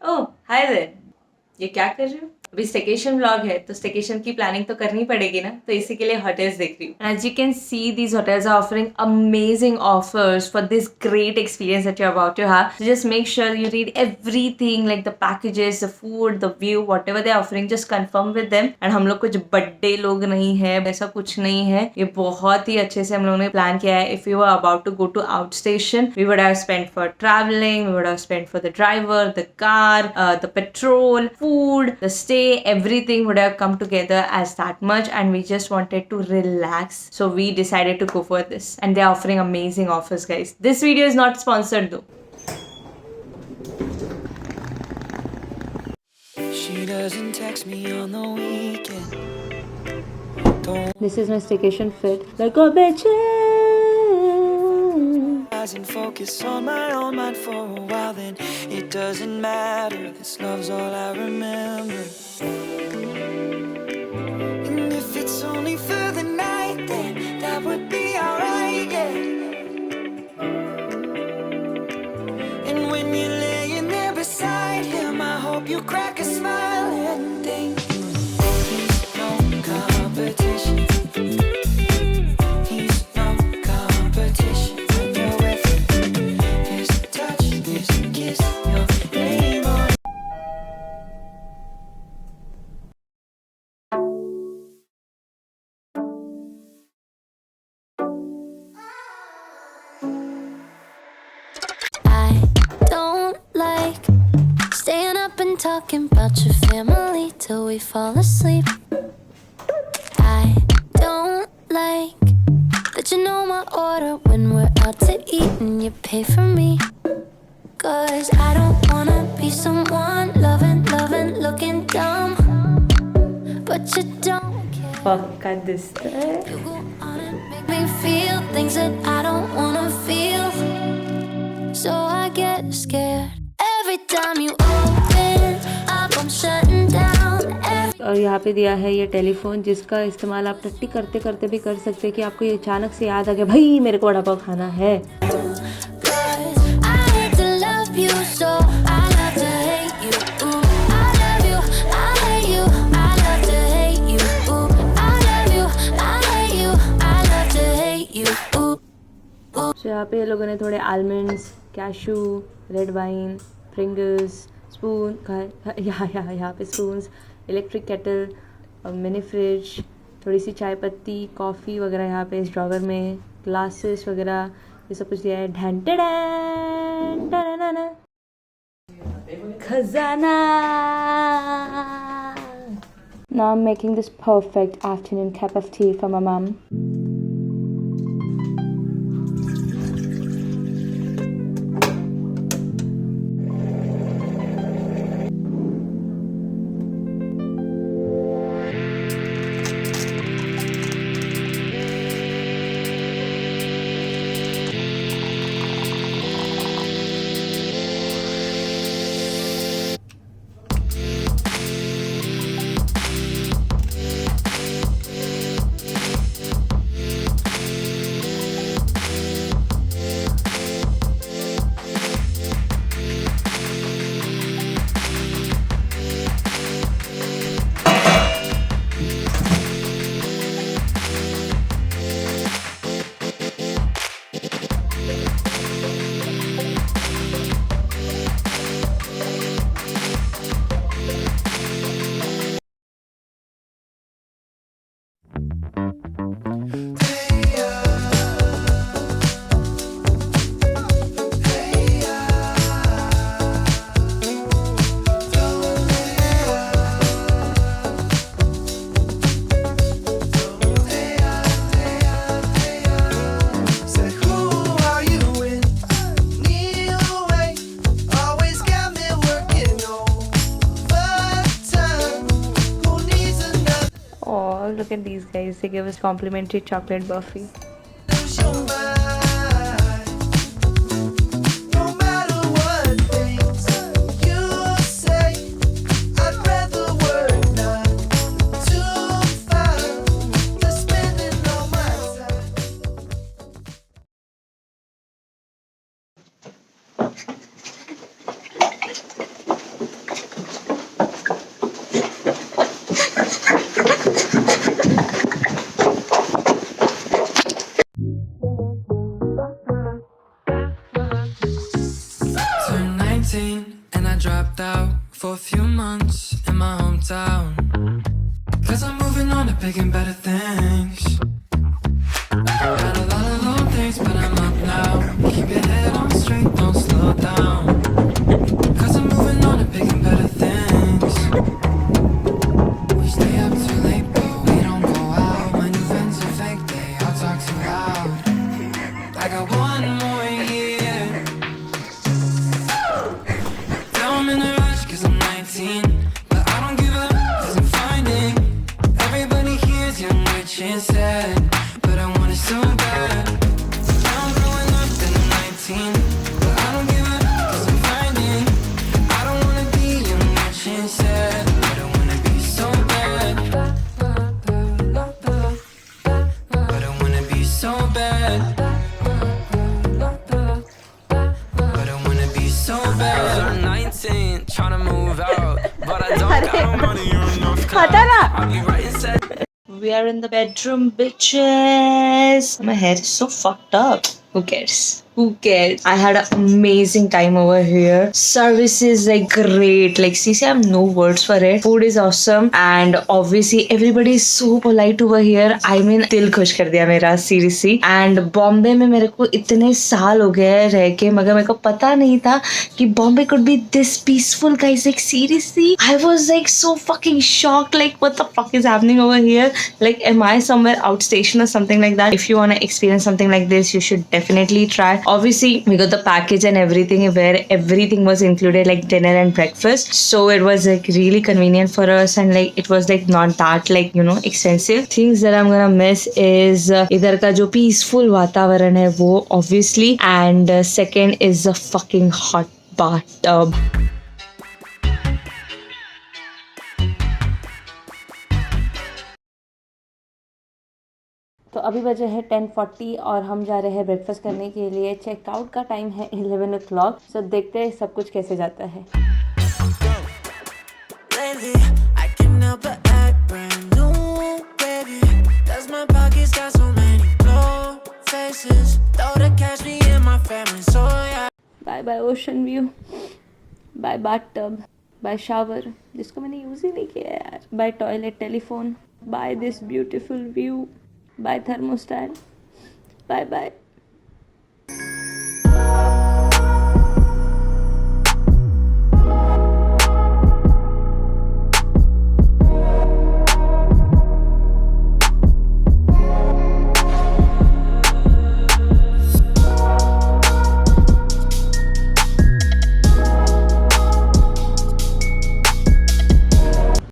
Oh hi there, ये क्या कर रहे हो? अभी स्टेकेशन व्लॉग है तो स्टेकेशन की प्लानिंग तो करनी पड़ेगी ना, तो इसी के लिए होटल्स देख रही हूँ. As you can see these hotels are offering amazing offers for this great experience that you are about to have. Just make sure you read everything like the packages, the food, the view, whatever they are offering, just confirm with them. And हम लोग कुछ बड्डे लोग नहीं है, ऐसा कुछ नहीं है. ये बहुत ही अच्छे से हम लोगों ने प्लान किया है. If you are about to go to outstation, we would have spent for travelling, we would have spent for the driver, the car, the petrol, food, the stay, everything would have come together as that much, and we just wanted to relax, so we decided to go for this. And they're offering amazing offers, guys. This video is not sponsored though. She doesn't text me on the weekend. This is my staycation fit, like a bitch. And focus on my own mind for a while, then it doesn't matter, this love's all I remember. And if it's only for the night, then that would be alright, yeah. And when you're laying there beside him, I hope you crack a smile and think he's no competition. Talking about your family till we fall asleep. I don't like that you know my order when we're out to eat and you pay for me. Cause I don't wanna be someone loving, looking dumb, but you don't care. Fuck this. You go on and make me feel things that I don't wanna feel. So I get scared every time you open up, I'm shutting down. और यहाँ पे दिया है ये telephone, जिसका इस्तेमाल आप टट्टी करते करते भी कर सकते हैं कि आपको ये अचानक से याद आ गया भाई मेरे को वड़ा पाव खाना है. तो यहाँ पे ये लोगों ने थोड़े almonds, cashew, red wine, Pringles, spoon यहाँ पे spoons, electric kettle, mini fridge, थोड़ी सी चाय पत्ती, कॉफ़ी वगैरह यहाँ पे इस ड्रॉवर में, ग्लासेस वगैरह, ये सब कुछ दिया है. खजाना. Now I'm making this perfect afternoon cup of tea for my mom. Look at these guys, they gave us complimentary chocolate buffet. 19 and I dropped out for a few months in my hometown, 'cause I'm moving on to big and better things. Had a lot of low things, but I'm up now. Keep your head on straight, don't slow down, 'cause I'm moving on to big and better things. We stay up too late, but we don't go out. My new friends are fake, they all talk too loud. I got one more year. Now I'm in a rush 'cause I'm 19, but I don't give up 'cause I'm finding everybody here's young, rich and sad, but I want it so bad. Now I'm growing up and I'm 19, but I don't give up 'cause I'm finding I don't wanna be young, rich and sad, but I wanna be so bad. But I wanna be so bad. But I wanna be so bad. I'm 19, tryna move out, but I don't got no money or enough clout. I'll be writing sad. We are in the bedroom, bitches. My hair is so fucked up. Who cares? Who cares? I had an amazing time over here. Service is like great. Like, see, I have no words for it. Food is awesome. And obviously, everybody is so polite over here. I mean, दिल खुश कर दिया मेरा, seriously. And Bombay में मेरे को इतने साल हो गए रह के, मगर मेरे को पता नहीं था कि Bombay could be this peaceful, guys. Like, seriously, I was like so fucking shocked. Like, what the fuck is happening over here? Like, am I somewhere outstation or something like that? If you want to experience something like this, you should definitely try. Obviously, we got the package and everything where everything was included, like dinner and breakfast. So it was like really convenient for us, and like it was like not that like, you know, expensive. Things that I'm gonna miss is इधर का जो peaceful वातावरण है वो obviously, and second is a fucking hot bathtub. तो अभी बजे है 10:40 और हम जा रहे हैं ब्रेकफास्ट करने के लिए. चेकआउट का टाइम है 11 o'clock. सो देखते हैं सब कुछ कैसे जाता है. Lately, I can't help but act brand new, baby. 'Cause my pockets got so many glow faces. Throw the cash, me and my family, so yeah. Bye bye ocean view, bye bathtub, bye shower जिसको मैंने use ही नहीं किया यार, bye toilet telephone, bye this beautiful view, bye thermostat, bye bye.